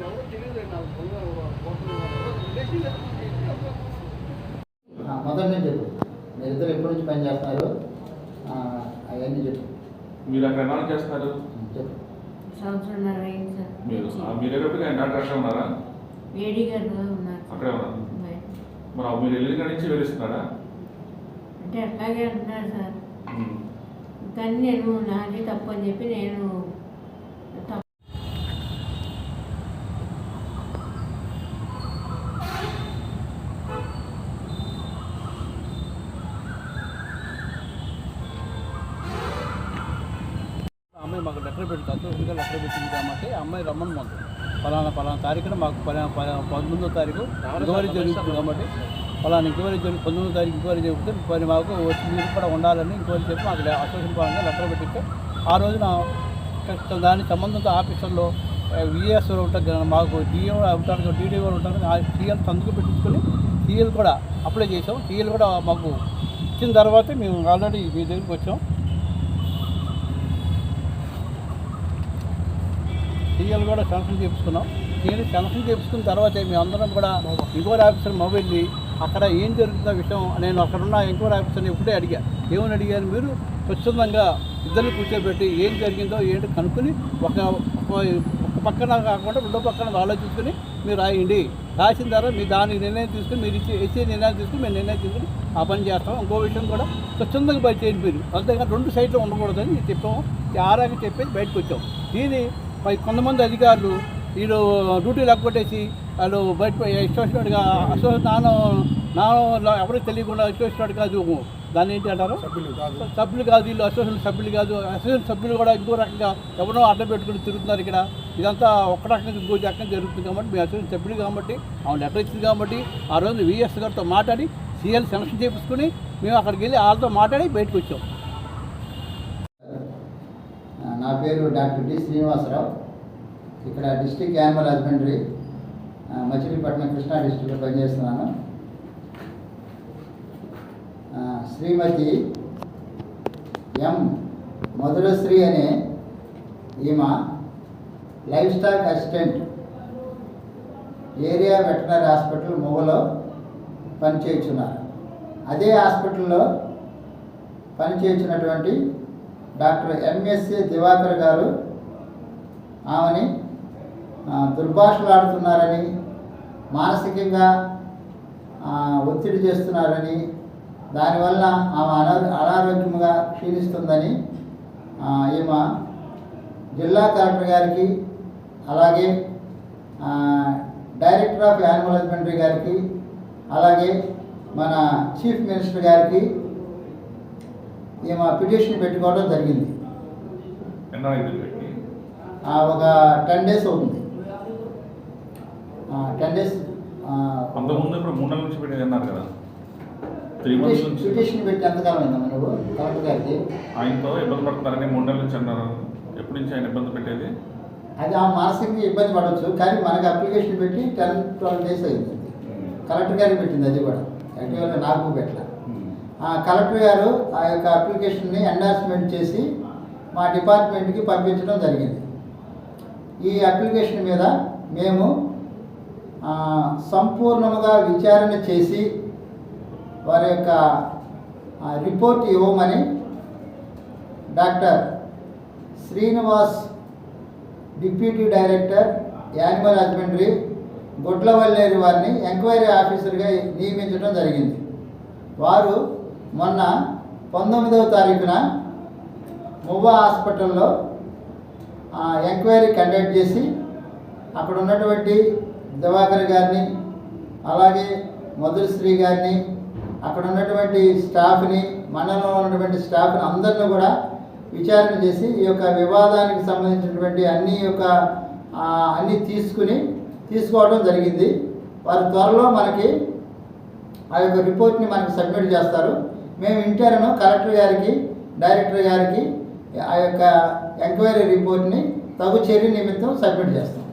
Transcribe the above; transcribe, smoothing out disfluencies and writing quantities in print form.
మొదటి నుంచి చెప్పు, మీరిద్దరు ఎప్పటి నుంచి పని చేస్తున్నారు అవన్నీ చెప్పు. మీరు అక్కడ ఎలా చేస్తారు? చెప్పు. సంవత్సరంన్నర అయింది సార్. మీరు ఎక్కడికి డాక్టర్ అక్కడ ఉన్నారా? వేడి గారు ఉన్నారు. అక్కడే ఉన్నారు. మరి మీరు వెళ్ళిన కాడి నుంచి వేరుస్తున్నారా? అంటే అట్లాగే అంటున్నారు సార్. కానీ నేను నాది తప్పు అని చెప్పి నేను అమ్మాయి మాకు లెటర్ పెట్టి అసోసియేట్గా లెటర్ పెట్టింది కాబట్టి అమ్మాయి రమ్మని మాకు పలానా తారీఖున మాకు 19వ తారీఖు ఇంక్వైరీ జరుగుతుంది కాబట్టి పలానా ఇంక్వైరీ 19వ తారీఖు ఇంక్వైరీ జరిగితే మరి మాకు మీరు కూడా ఉండాలని ఇంక్వైరీ చెప్పి మాకు అసోసియేషన్ పరంగా లెటర్ పెట్టిస్తే ఆ రోజున దాని సంబంధిత ఆఫీసర్లో విఎస్ ఉంటారు, మాకు డిఓ ఉంటారు, డీడీఓ ఉంటారు, ఆ సీఎల్ సందుకు పెట్టించుకొని సీఎల్ కూడా అప్లై చేసాం. సీఎల్ కూడా మాకు ఇచ్చిన తర్వాతే మేము ఆల్రెడీ మీ దగ్గరికి వచ్చాం. సీఎల్ కూడా శాంక్షన్ చేయించుకున్నాం. సీఎల్ శాంక్షన్ చేయించుకున్న తర్వాతే మేము అందరం కూడా ఎంక్వైరీ ఆఫీసర్ మొబైల్ని అక్కడ ఏం జరుగుతున్న విషయం నేను అక్కడున్న ఎంక్వైరీ ఆఫీసర్ని ఇప్పుడే అడిగా. ఏమని అడిగారు? మీరు స్వచ్ఛందంగా ఇద్దరిని కూర్చోబెట్టి ఏం జరిగిందో ఏంటో కనుక్కొని ఒక పక్కన కాకుండా రెండో పక్కన ఆలోచించుకొని మీరు రాయండి. రాసిన తర్వాత మీరు దానికి నిర్ణయం తీసుకుని మీరు ఇచ్చే నిర్ణయం తీసుకుని మేము నిర్ణయం తీసుకుని ఆ పని చేస్తాం. ఇంకో విషయం కూడా స్వచ్ఛందంగా బయట చేయండి మీరు, అంతేగాని రెండు సైట్లు ఉండకూడదని చెప్పాము. ఆరాకి చెప్పేసి బయటకు వచ్చాం. దీన్ని మరి కొంతమంది అధికారులు వీళ్ళు డ్యూటీ లేకపోతేసి వాళ్ళు బయట ఇష్టం నాన్న ఎవరికి తెలియకుండా ఇష్టం కాదు, దాన్ని ఏంటి అంటారు, సభ్యులు కాదు, వీళ్ళు అసోసియేషన్ సభ్యులు కాదు, అసోసియేషన్ సభ్యులు కూడా ఇంకో రకంగా ఎవరో అడ్డం పెట్టుకుని తిరుగుతున్నారు. ఇక్కడ ఇదంతా ఒక రకంగా ఇంకో రకంగా జరుగుతుంది కాబట్టి మేము అసోసియేషన్ సభ్యులు కాబట్టి ఆమె లెటర్ ఇచ్చింది కాబట్టి ఆ రోజు విఎస్ గారితో మాట్లాడి సీఎల్ శాంక్షన్ చేయించుకుని మేము అక్కడికి వెళ్ళి వాళ్ళతో మాట్లాడి బయటకు వచ్చాం. నా పేరు డాక్టర్ డి శ్రీనివాసరావు. ఇక్కడ district animal husbandry Machilipatnam Krishna డిస్ట్రిక్ట్లో పనిచేస్తున్నాను. శ్రీమతి ఎం మధురశ్రీ అనే ఈమె livestock assistant area veterinary hospital మొగలో పనిచేయుచున్నారు. అదే హాస్పిటల్లో పనిచేయుచున్నటువంటి డాక్టర్ ఎంఎస్సి దివాకర్ గారు ఆమెని దుర్భాషలాడుతున్నారని, మానసికంగా ఒత్తిడి చేస్తున్నారని, దానివల్ల ఆమె అనారోగ్యంగా క్షీణిస్తుందని ఈమె జిల్లా కలెక్టర్ గారికి, అలాగే డైరెక్టర్ ఆఫ్ యానిమల్ హస్బెండరీ గారికి, అలాగే మన చీఫ్ మినిస్టర్ గారికి ఈమె పిటిషన్ పెట్టుకోవడం జరిగింది. ఒక 10 days అవుతుంది. 10 days పిటిషన్ పెట్టి ఎంతకాలం అయిందమ్మా నువ్వు కలెక్టర్ గారికి? ఆయనతో ఇబ్బంది పడుతున్నారని 3 నెలల నుంచి అన్నారు. ఎప్పటి నుంచి ఆయన ఇబ్బంది పెట్టేది? అది ఆ మానసికంగా ఇబ్బంది పడవచ్చు, కానీ మనకి అప్లికేషన్ పెట్టి 10-12 days అయింది. కలెక్టర్ గారికి పెట్టింది, అది కూడా యాక్చువల్గా నాకు పెట్టాల. కలెక్టర్ గారు ఆ యొక్క అప్లికేషన్ని ఎండార్స్మెంట్ చేసి మా డిపార్ట్మెంట్కి పంపించడం జరిగింది. ఈ అప్లికేషన్ మీద మేము సంపూర్ణంగా విచారణ చేసి వారి యొక్క రిపోర్ట్ ఇవ్వమని doctor Srinivas deputy director animal husbandry Gudlavalleru వారిని ఎంక్వైరీ ఆఫీసర్గా నియమించడం జరిగింది. వారు మొన్న 19వ తారీఖున మువ్వా హాస్పిటల్లో ఎంక్వైరీ కండక్ట్ చేసి అక్కడ ఉన్నటువంటి దివాకర్ గారిని, అలాగే మధుశ్రీ గారిని, అక్కడ ఉన్నటువంటి స్టాఫ్ని, మండలంలో ఉన్నటువంటి స్టాఫ్ని అందరిని కూడా విచారణ చేసి ఈ యొక్క వివాదానికి సంబంధించినటువంటి అన్నీ తీసుకోవడం జరిగింది. వారు త్వరలో మనకి ఆ యొక్క రిపోర్ట్ని మనకి సబ్మిట్ చేస్తారు. మేము ఇంటర్ను కలెక్టర్ గారికి, డైరెక్టర్ గారికి ఆ యొక్క ఎంక్వైరీ రిపోర్ట్ని తగు చర్య నిమిత్తం సబ్మిట్ చేస్తాం.